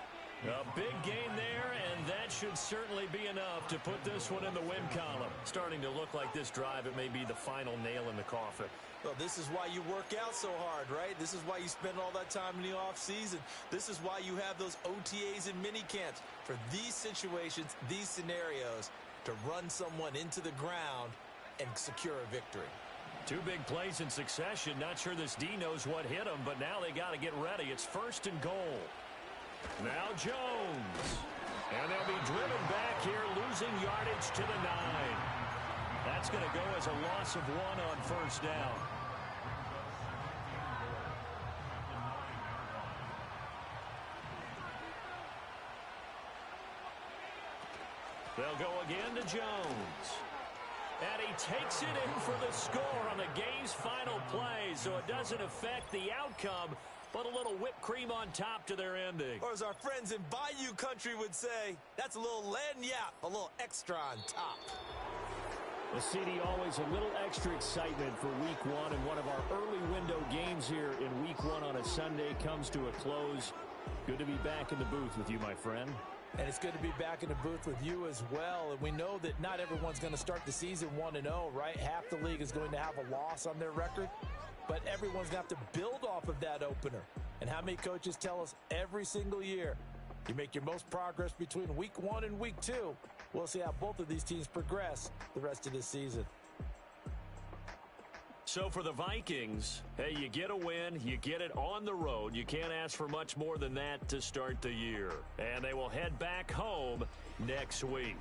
A big gain there, and that should certainly be enough to put this one in the win column. Starting to look like this drive, it may be the final nail in the coffin. Well, this is why you work out so hard, right? This is why you spend all that time in the offseason. This is why you have those OTAs and mini camps. For these situations, these scenarios, to run someone into the ground and secure a victory. 2 big plays in succession. Not sure this D knows what hit him, but now they got to get ready. It's 1st and goal. Now Jones. And they'll be driven back here, losing yardage to the 9. That's going to go as a loss of 1 on first down. They'll go again to Jones. And he takes it in for the score on the game's final play, so it doesn't affect the outcome, but a little whipped cream on top to their ending. Or as our friends in Bayou Country would say, that's a little lagniappe, a little extra on top. The CD always a little extra excitement for week 1, and one of our early window games here in week 1 on a Sunday comes to a close. Good to be back in the booth with you, my friend. And it's good to be back in the booth with you as well. And we know that not everyone's going to start the season 1-0, right? Half the league is going to have a loss on their record. But everyone's going to have to build off of that opener. And how many coaches tell us every single year, you make your most progress between week 1 and week 2. We'll see how both of these teams progress the rest of this season. So for the Vikings, hey, you get a win, you get it on the road. You can't ask for much more than that to start the year. And they will head back home next week.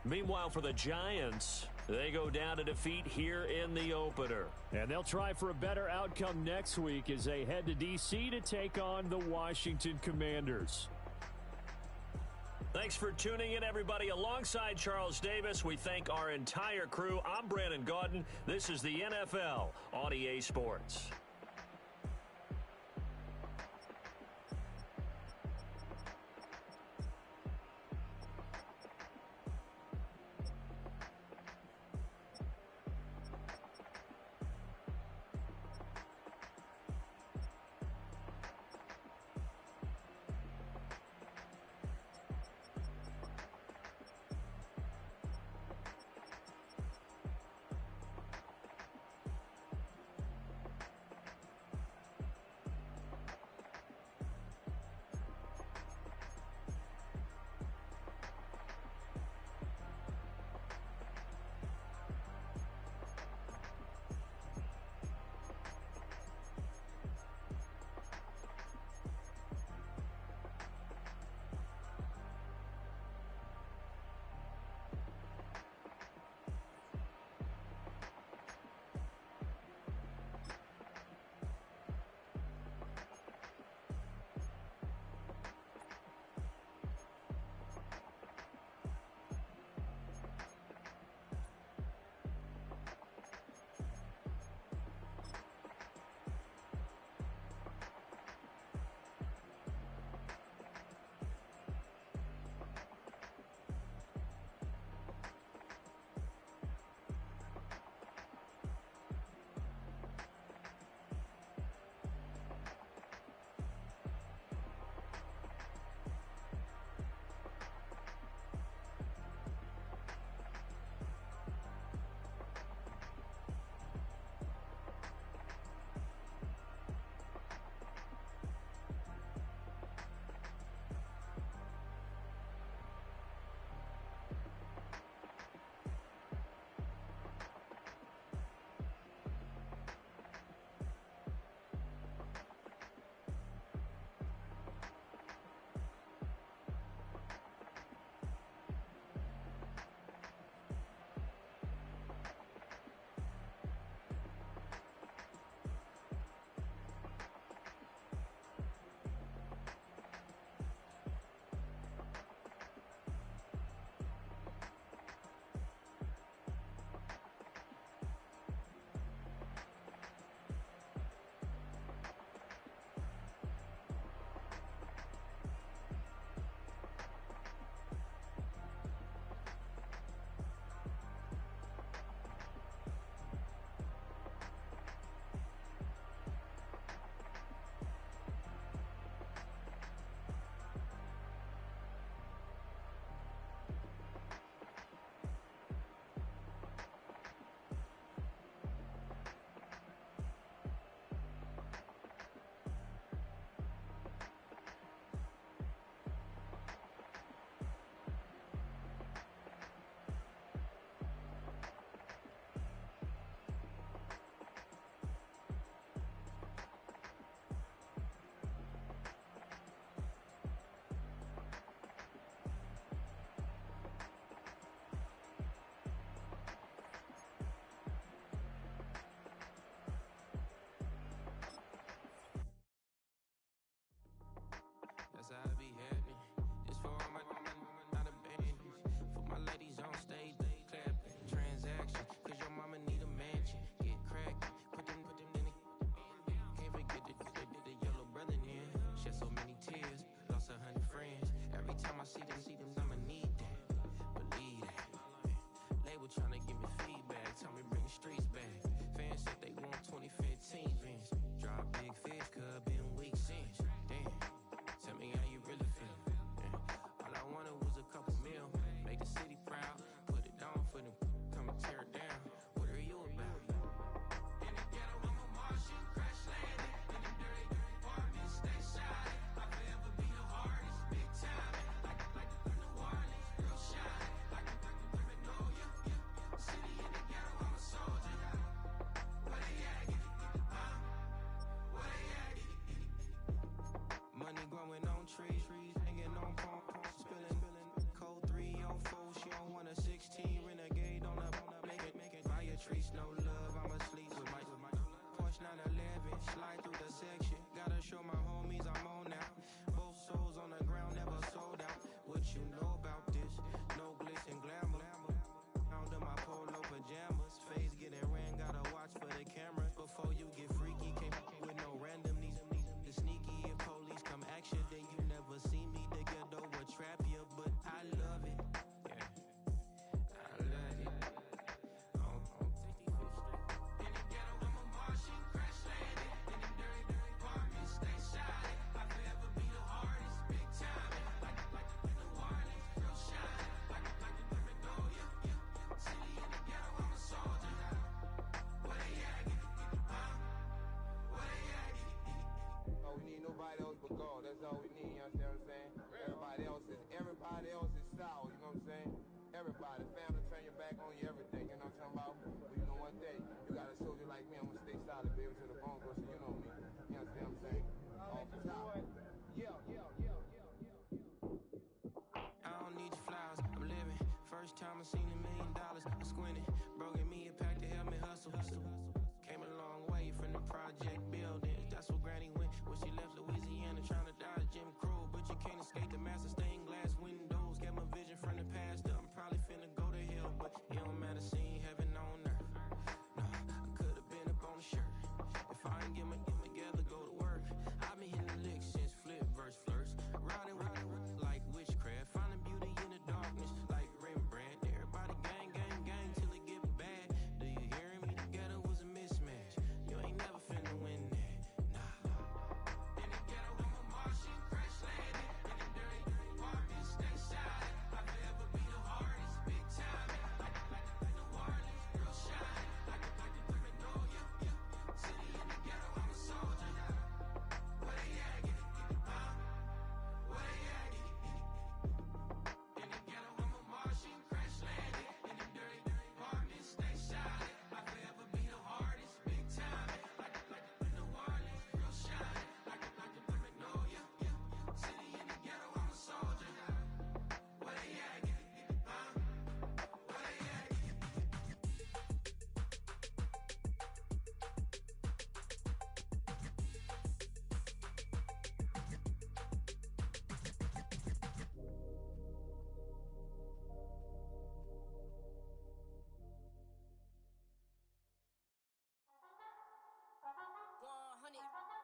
Meanwhile, for the Giants, they go down to defeat here in the opener. And they'll try for a better outcome next week as they head to D.C. to take on the Washington Commanders. Thanks for tuning in, everybody. Alongside Charles Davis, we thank our entire crew. I'm Brandon Gaudin. This is the NFL on EA Sports. see them, I'ma need that. Believe that. Label tryna give me feedback. Tell me bring the streets back. Fans said they want 2015 Vince. Drop big fish, cuz been weak since. Damn. Tell me how you really feel. Yeah. All I wanted was a couple mil. Make the city proud. Put it down for them. Come and tear it down. What are you about? In the ghetto, I'm a Martian. Crash landing. In them dirty apartments. Stay shy. I forever be the hardest. Big time. Like the New Orleans. Real shine. Like the Paranoia. City in the ghetto, I'm a soldier. Where they at? Huh? Where they at? Money growing on trees, hanging on palm, spilling. Code 304, she don't want a 16. Renegade on up, make it. Buy a tree, no love, I'ma sleep with my Porsche 911, slide through the section. Gotta show my homies I'm on now. Both souls on the ground, never sold out. What you know about this? No glitz and glamour. Found in my polo pajamas. Face getting ran, gotta watch for the cameras. Before you get freaky, came with no random. The sneaky, if police come action, then you never see me. The ghetto will trap you, but I love it. Yeah, I love it. On 65th Street. In the ghetto, I'm a Martian, crash landing. In them dirty apartments, stay shy. I forever be the hardest, big time. Like the New Orleans, real shine. Like the Paranoia. City in the ghetto, I'm a soldier. Where they at? Huh? Where they at? Oh, we need nobody else but God. That's all we need, you understand what I'm saying? Everybody else is sour, you know what I'm saying? Everybody, family, turn your back on you, everything, you know what I'm talking about? But you know one thing, you got a soldier like me, I'm gonna stay solid, baby, to the bone, bro, so you know me. You understand what I'm saying? Off the top. Yeah. I don't need your flowers, I'm living. First time I seen $1 million, I squinted. Bro, give me a pack to help me hustle. Came a long way from the project buildings. That's where Granny went when she left Louisiana, trying to dodge Jim Crow. But you can't escape the master stained glass windows. Got my vision from the past. I'm probably finna go to hell, but it don't matter, seeing heaven on earth. No, I could've been up on the shirt. If I ain't get my together, go to work. I've been hitting the licks since flip verse first. Riding like witchcraft, finding beauty in the darkness like Rembrandt. Everybody gang till it get bad. Do you hear me? The ghetto was a mismatch. You ain't never finna win that. Nah. In the ghetto, I'm a Martian, crash landing. In them dirty apartments, stay shy. I forever be the hardest, big time. Like the New Orleans, real shine. Like the Paranoia. City in the ghetto, I'm a soldier. Where they at? Huh? Where they at? In the ghetto, I'm a Martian, crash landing. In them dirty apartments, stay shy. I forever be the hardest, big time. Like the New Orleans, real shine. Like the Paranoia. City in the ghetto, I'm a soldier. Where they at? Huh? Where they at?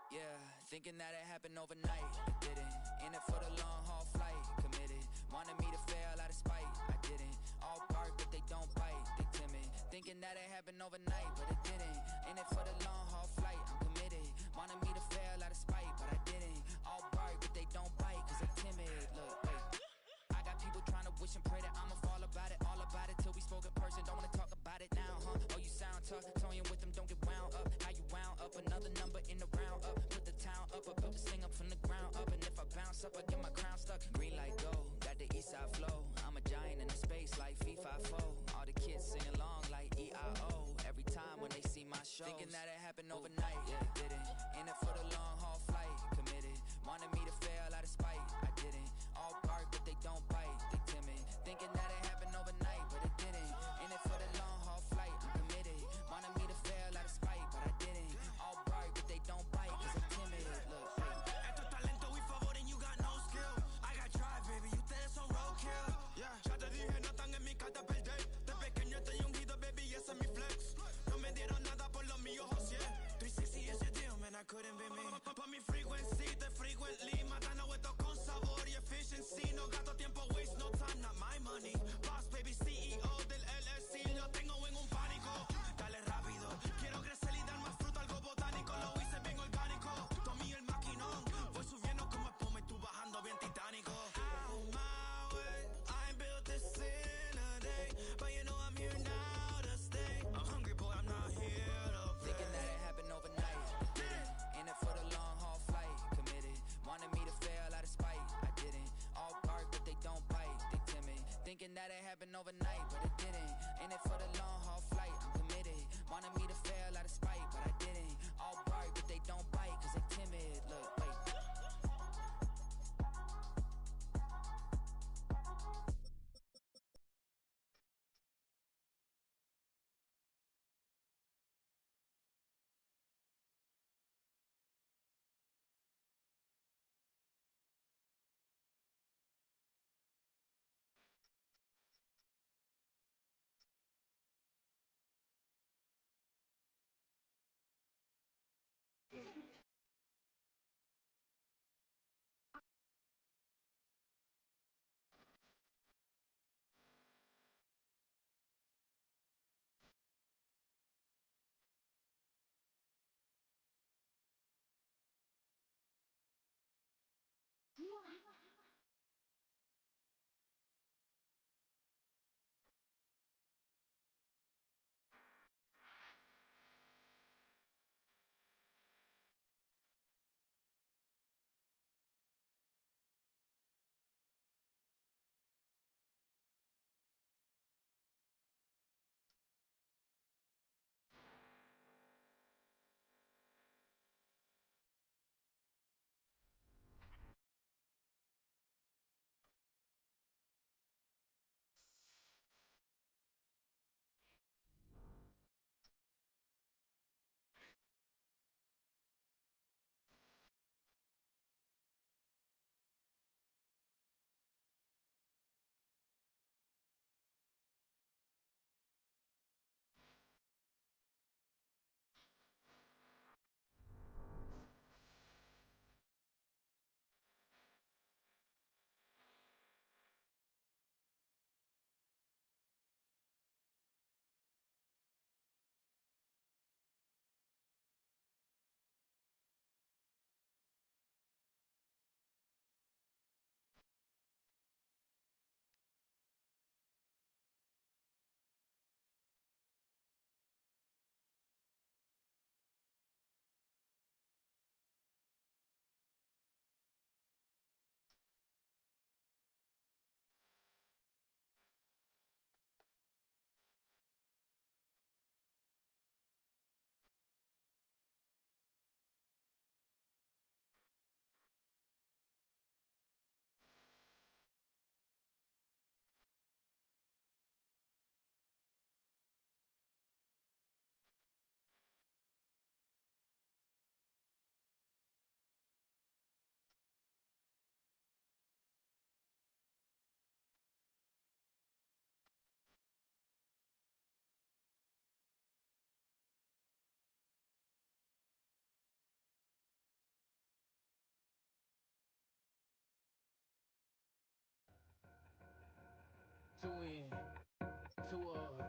Yeah, thinking that it happened overnight, I didn't. In it for the long haul flight, committed. Wanted me to fail out of spite, I didn't. All bark but they don't bite, they timid. Thinking that it happened overnight, but it didn't. In it for the long haul flight, I'm committed. Wanted me to fail out of spite, but I didn't. All bark but they don't bite, cause they timid. Look, wait. I got people trying to wish and pray that I'ma fall about it. All about it till we spoke in person, don't wanna talk about it now, huh? Oh, you sound tough, toying with them, don't get wound up. How you wound up, another number in the round up. Put the town up, I built this thing up from the ground up. And if I bounce up, I get my crown stuck. Green light go, got the east side flow. I'm a giant in the space like FIFA 4. All the kids sing along like EIO. Every time when they see my shows. Thinking that it happened overnight, yeah, didn't. In it for the long haul flight, committed. Wanted me to fail out of spite, I didn't. All bark but they don't bite, they timid. Thinking that it happened overnight, but it didn't. In it for the long haul flight, I'm committed. Wanted me to fail out of spite, but I didn't. All bark but they don't bite, cause they timid. Look, Esto es talento y favor and you got no skill. I got drive, baby, ustedes son roadkill. Yeah, ya te dije, no están en mi carta perder. De pequeño estoy ungido, baby, ese es mi flex. No me dieron nada por lo mío, José. 360 ese in it for the long haul flight. I'm committed. Wanted me to fail out of spite, but I didn't. All bark, but they don't bite, cause they timid. Look, wait. Two in, two up,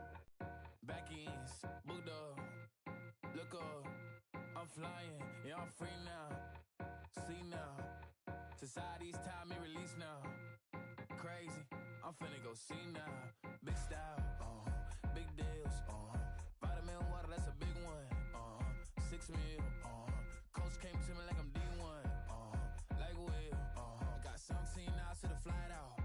back ends, booked up, look up, I'm flying, yeah, I'm free now, see now, society's time me release now, crazy, I'm finna go see now, big style, big deals, vitamin water, that's a big one, 6 mil, coach came to me like I'm D1, like Will, I got 17 hours to the flight out,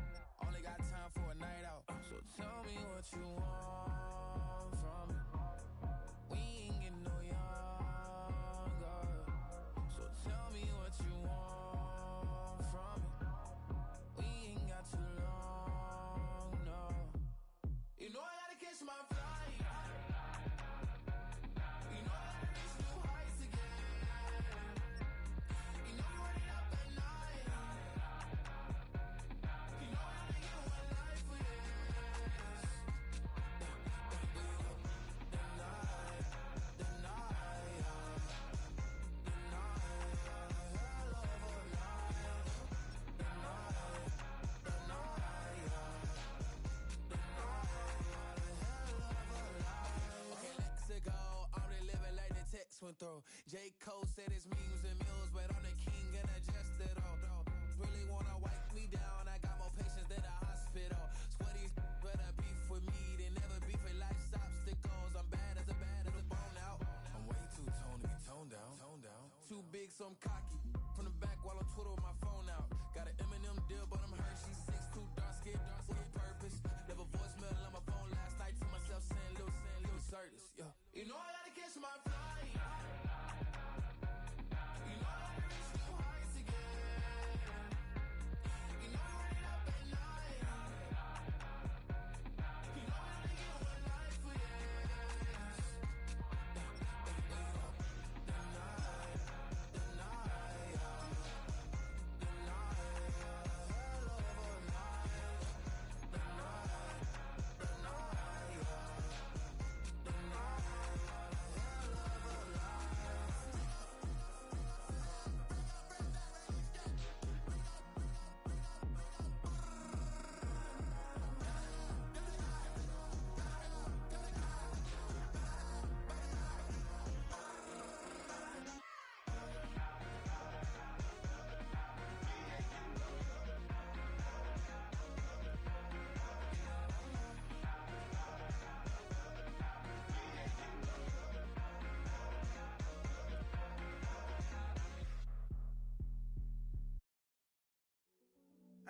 only got time for a night out. So tell me what you want from me. We ain't getting no younger. So tell me what you want from me. We ain't got too long, no. You know I gotta catch my flight. You know I gotta reach new heights again. You know you're running up at night. You know I only get one life for this. Mexico, I'm really living like the text went through. J. Cole said it's millions and millions, but I'm the king and adjusted all. Really wanna wipe me down, I got more patience than a hospital. Sweaty better beef with me than never beef with life's obstacles. I'm bad as a bone out. I'm way too toned to be toned down. Too big, so I'm cocky. From the back while I'm Twitter with my phone out. Got an Eminem deal, but I'm Hershey 6'2", dark skin with purpose. Never voicemail on my phone last night to myself.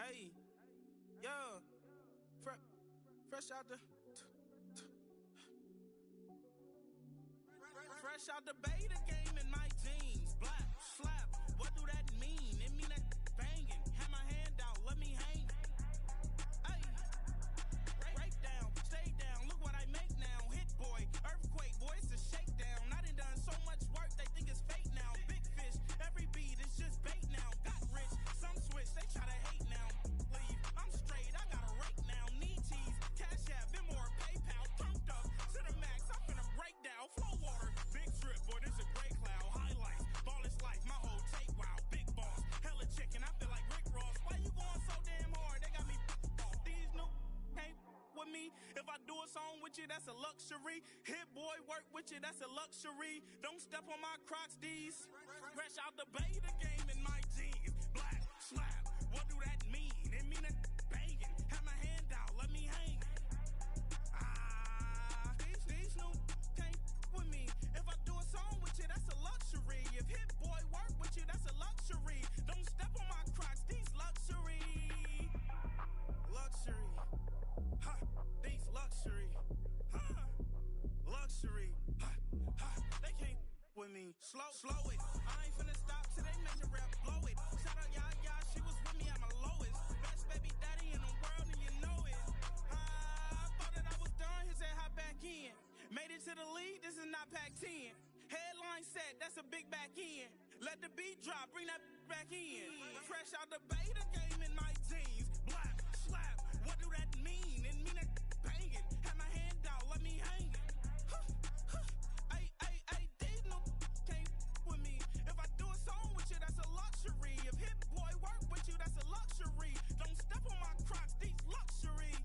Hey, yo, fresh out the beta game in my jeans. Black, slap, what do that mean? It mean that banging. Have my hand out, let me hang. Hey, break down, stay down, look what I make now. Hit boy, earthquake, boy, it's a shakedown. I done so much work, they think it's fake now. Big fish, every beat is just bait now. Got rich, some switch, they try to hate now. Leave, I'm straight, I got a rake now. Need cheese, cash app, Venmo, PayPal. Pumped up to the max, I'm finna break down. Flow water, big trip, boy, this a gray cloud. Highlights, ball is life, my whole take, wow. Big boss, hella chicken, I feel like Rick Ross. Why you going so damn hard? They got me off. These new can't with me. If I do a song with you, that's a luxury. Hit boy, work with you, that's a luxury. Don't step on my Crocs, these. Fresh out the beta game in my jeans. Black, slap, what do that mean? It mean that banging. Have my hand out, let me hang. These new can't with me. If I do a song with you, that's a luxury. If hit boy work with you, that's a luxury. Don't step on my Crocs, these luxury. Luxury. Ha, these luxury. Ha, luxury. Ha, ha, they can't with me. Slow it. I ain't finna stop till they make the rap blow it. Shout out Yaya, she was with me at my lowest. Best baby daddy in the world and you know it. I thought that I was done, he said hop back in. Made it to the league, this is not Pac-10. Headline set, that's a big back end. Let the beat drop, bring that back in. Fresh out the beta game in my jeans. Black, slap, what do that mean? It mean that banging. Have my hand out, let me hang it. Ay, these no can't with me. If I do a song with you, that's a luxury. If hit boy work with you, that's a luxury. Don't step on my Crocs, these luxury.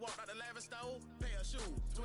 walked out the lavish stove, pair of shoes.